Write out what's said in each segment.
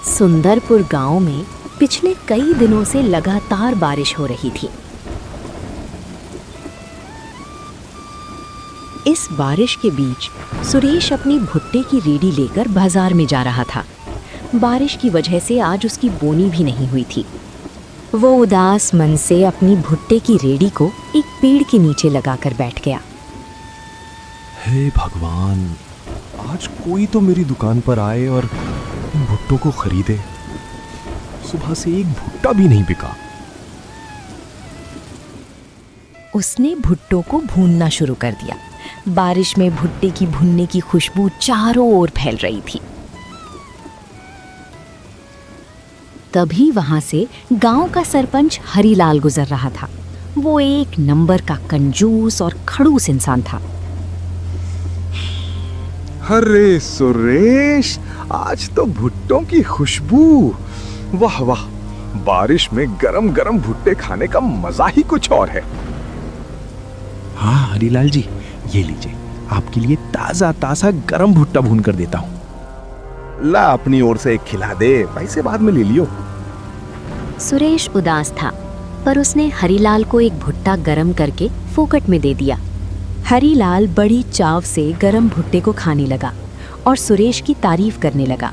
सुंदरपुर गांव में पिछले कई दिनों से लगातार बारिश हो रही थी। इस बारिश के बीच सुरेश अपनी भुट्टे की रेडी लेकर बाजार में जा रहा था। बारिश की वजह से आज उसकी बोनी भी नहीं हुई थी। वो उदास मन से अपनी भुट्टे की रेडी को एक पेड़ के नीचे लगाकर बैठ गया। हे भगवान, आज कोई तो मेरी दुकान पर आए और इन भुट्टों को खरीदे। सुबह से एक भुट्टा भी नहीं बिका। उसने भुट्टों को भूनना शुरू कर दिया। बारिश में भुट्टे की भुनने की खुशबू चारों ओर फैल रही थी। तभी वहां से गांव का सरपंच हरीलाल गुजर रहा था। वो एक नंबर का कंजूस और खड़ूस इंसान था। अरे सुरेश, आज तो भुट्टों की खुशबू! वाह वाह, बारिश में गरम गरम भुट्टे खाने का मजा ही कुछ और है। हाँ हरीलाल जी, ये लीजिए, आपके लिए ताजा ताजा गरम भुट्टा भून कर देता हूँ। ला, अपनी ओर से एक खिला दे, पैसे बाद में ले लियो। सुरेश उदास था, पर उसने हरीलाल को एक भुट्टा गरम करके फोकट में दे दिया। हरीलाल बड़ी चाव से गरम भुट्टे को खाने लगा और सुरेश की तारीफ करने लगा।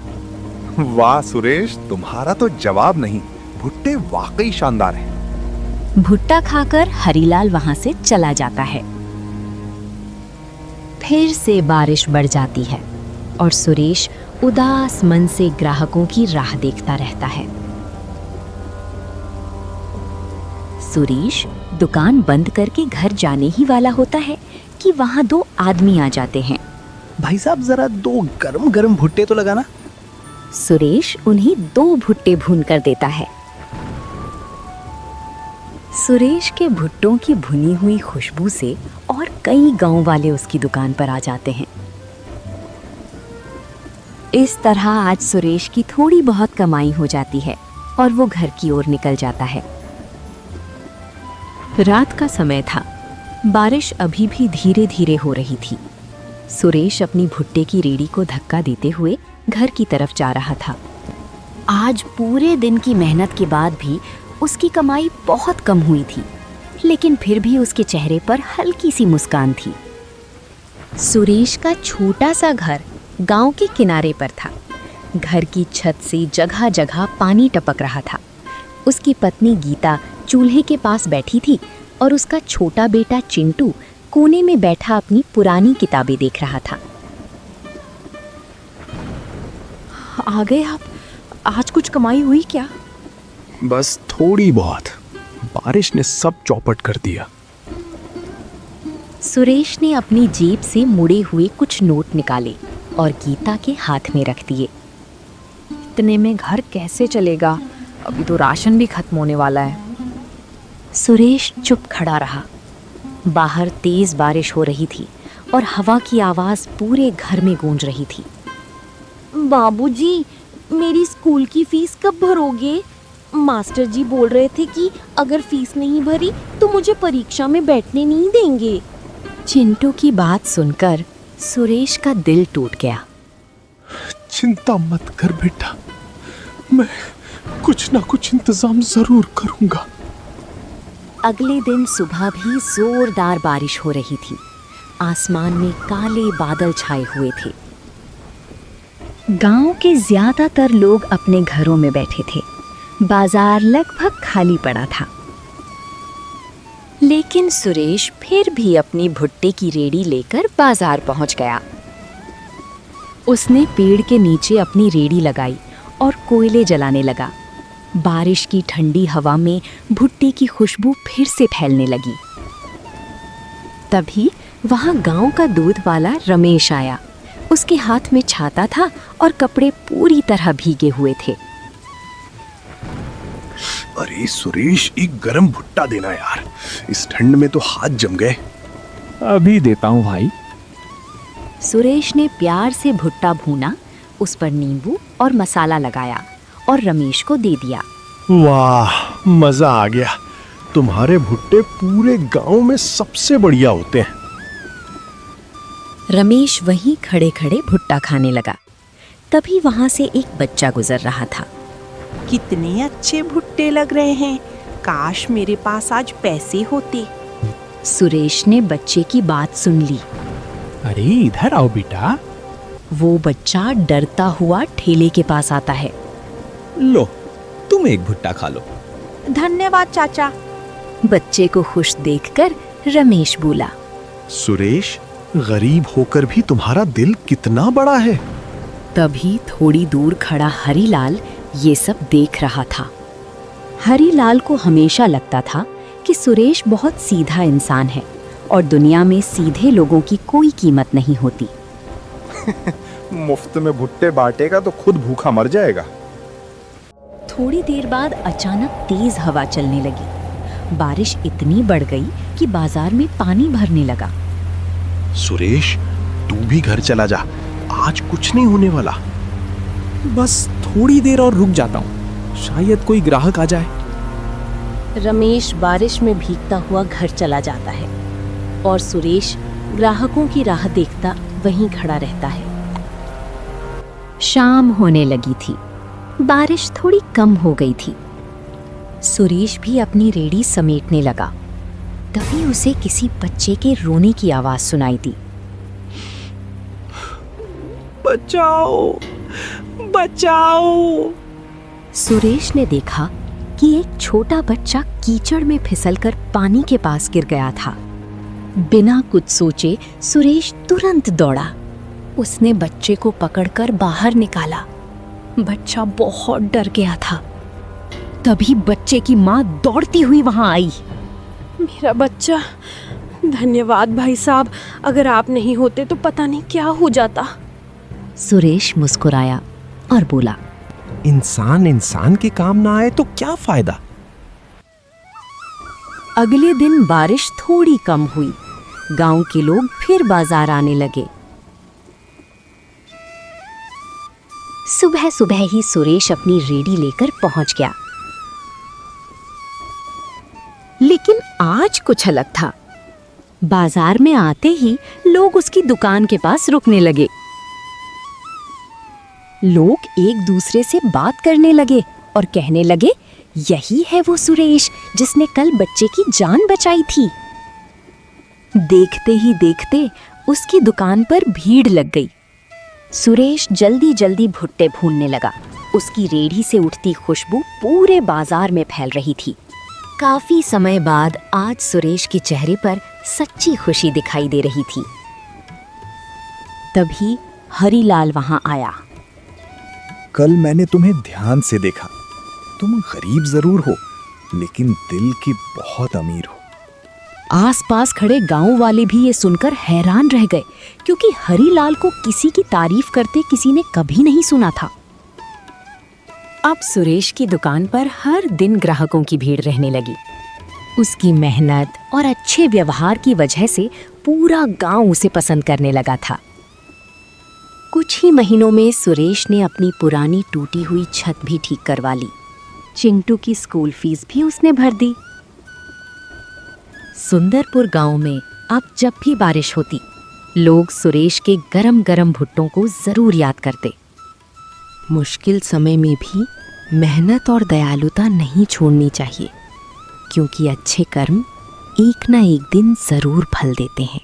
वाह सुरेश, तुम्हारा तो जवाब नहीं, भुट्टे वाकई शानदार हैं। भुट्टा खाकर हरीलाल वहां से चला जाता है। फिर से बारिश बढ़ जाती है और सुरेश उदास मन से ग्राहकों की राह देखता रहता है। सुरेश दुकान बंद करके घर जाने ही वाला होता है कि वहां दो आदमी आ जाते हैं। भाई साहब, जरा दो गरम गरम भुट्टे तो लगाना। सुरेश उन्हें 2 भुट्टे भून कर देता है। सुरेश के भुट्टों की भुनी हुई खुशबू से और कई गांव वाले उसकी दुकान पर आ जाते हैं। इस तरह आज सुरेश की थोड़ी बहुत कमाई हो जाती है और वो घर की ओर निकल जाता है। रात का समय था। बारिश अभी भी धीरे धीरे हो रही थी। सुरेश अपनी भुट्टे की रेडी को धक्का देते हुए घर की तरफ जा रहा था। आज पूरे दिन की मेहनत के बाद भी उसकी कमाई बहुत कम हुई थी, लेकिन फिर भी उसके चेहरे पर हल्की सी मुस्कान थी। सुरेश का छोटा सा घर गांव के किनारे पर था। घर की छत से जगह जगह पानी टपक रहा था। उसकी पत्नी गीता चूल्हे के पास बैठी थी और उसका छोटा बेटा चिंटू कोने में बैठा अपनी पुरानी किताबें देख रहा था। आ गए आप? आज कुछ कमाई हुई क्या? बस थोड़ी बहुत, बारिश ने सब चौपट कर दिया। सुरेश ने अपनी जेब से मुड़े हुए कुछ नोट निकाले और गीता के हाथ में रख दिए। इतने में घर कैसे चलेगा? अभी तो राशन भी खत्म होने वाला है। सुरेश चुप खड़ा रहा। बाहर तेज बारिश हो रही थी और हवा की आवाज पूरे घर में गूंज रही थी। बाबूजी, मेरी स्कूल की फीस कब भरोगे? मास्टर जी बोल रहे थे कि अगर फीस नहीं भरी तो मुझे परीक्षा में बैठने नहीं देंगे। चिंटू की बात सुनकर सुरेश का दिल टूट गया। चिंता मत कर बेटा, मैं कुछ ना कुछ इंतजाम जरूर करूंगा। अगले दिन सुबह भी जोरदार बारिश हो रही थी। आसमान में काले बादल छाए हुए थे। गांव के ज्यादातर लोग अपने घरों में बैठे थे। बाजार लगभग खाली पड़ा था। लेकिन सुरेश फिर भी अपनी भुट्टे की रेडी लेकर बाजार पहुंच गया। उसने पेड़ के नीचे अपनी रेडी लगाई और कोयले जलाने लगा। बारिश की ठंडी हवा में भुट्टे की खुशबू फिर से फैलने लगी। तभी वहां गांव का दूध वाला रमेश आया। उसके हाथ में छाता था और कपड़े पूरी तरह भीगे हुए थे। अरे सुरेश, एक गरम भुट्टा देना यार, इस ठंड में तो हाथ जम गए। अभी देता हूँ भाई। सुरेश ने प्यार से भुट्टा भूना, उस पर नींबू और मसाला लगाया और रमेश को दे दिया। वाह, मजा आ गया। तुम्हारे भुट्टे पूरे गांव में सबसे बढ़िया होते हैं। रमेश वहीं खड़े खड़े भुट्टा खाने लगा। तभी वहां से एक बच्चा गुजर रहा था। कितने अच्छे भुट्टे लग रहे हैं, काश मेरे पास आज पैसे होते। सुरेश ने बच्चे की बात सुन ली। अरे इधर आओ बेटा। वो बच्चा डरता हुआ ठेले के पास आता है। लो, तुम एक भुट्टा खा लो। धन्यवाद चाचा। बच्चे को खुश देखकर रमेश बोला, सुरेश, गरीब होकर भी तुम्हारा दिल कितना बड़ा है। तभी थोड़ी दूर खड़ा हरीलाल ये सब देख रहा था। हरीलाल को हमेशा लगता था कि सुरेश बहुत सीधा इंसान है और दुनिया में सीधे लोगों की कोई कीमत नहीं होती। मुफ्त में भुट्टे बांटेगा तो खुद भूखा मर जाएगा। थोड़ी देर बाद अचानक तेज हवा चलने लगी। बारिश इतनी बढ़ गई कि बाजार में पानी भरने लगा। सुरेश, तू भी घर चला जा, आज कुछ नहीं होने वाला। बस थोड़ी देर और रुक जाता हूँ, शायद कोई ग्राहक आ जाए। रमेश बारिश में भीगता हुआ घर चला जाता है और सुरेश ग्राहकों की राह देखता वहीं खड़ा रहता है। शाम होने लगी थी। बारिश थोड़ी कम हो गई थी। सुरेश भी अपनी रेड़ी समेटने लगा। तभी उसे किसी बच्चे के रोने की आवाज सुनाई दी। बचाओ, बचाओ। सुरेश ने देखा कि एक छोटा बच्चा कीचड़ में फिसलकर पानी के पास गिर गया था। बिना कुछ सोचे सुरेश तुरंत दौड़ा। उसने बच्चे को पकड़कर बाहर निकाला। बच्चा बहुत डर गया था। तभी बच्चे की माँ दौड़ती हुई वहां आई। मेरा बच्चा, धन्यवाद भाई साहब, अगर आप नहीं होते तो पता नहीं क्या हो जाता। सुरेश मुस्कुराया और बोला, इंसान इंसान के काम ना आए तो क्या फायदा। अगले दिन बारिश थोड़ी कम हुई। गांव के लोग फिर बाजार आने लगे। सुबह सुबह ही सुरेश अपनी रेड़ी लेकर पहुंच गया। लेकिन आज कुछ अलग था। बाजार में आते ही लोग उसकी दुकान के पास रुकने लगे। लोग एक दूसरे से बात करने लगे और कहने लगे, यही है वो सुरेश जिसने कल बच्चे की जान बचाई थी। देखते ही देखते उसकी दुकान पर भीड़ लग गई। सुरेश जल्दी जल्दी भुट्टे भूनने लगा। उसकी रेड़ी से उठती खुशबू पूरे बाजार में फैल रही थी। काफी समय बाद आज सुरेश के चेहरे पर सच्ची खुशी दिखाई दे रही थी। तभी हरीलाल वहां आया। कल मैंने तुम्हें ध्यान से देखा। तुम गरीब जरूर हो, लेकिन दिल की बहुत अमीर हो। आसपास खड़े गांव वाले भी ये सुनकर हैरान रह गए, क्योंकि हरीलाल को किसी की तारीफ करते किसी ने कभी नहीं सुना था। अब सुरेश की दुकान पर हर दिन ग्राहकों की भीड़ रहने लगी। उसकी मेहनत और अच्छे व्यवहार की वजह से पूरा गांव उसे पसंद करने लगा था। कुछ ही महीनों में सुरेश ने अपनी पुरानी टूटी हुई छत भी ठीक करवा ली। चिंटू की स्कूल फीस भी उसने भर दी। सुंदरपुर गांव में अब जब भी बारिश होती, लोग सुरेश के गरम गरम भुट्टों को जरूर याद करते। मुश्किल समय में भी मेहनत और दयालुता नहीं छोड़नी चाहिए, क्योंकि अच्छे कर्म एक ना एक दिन जरूर फल देते हैं।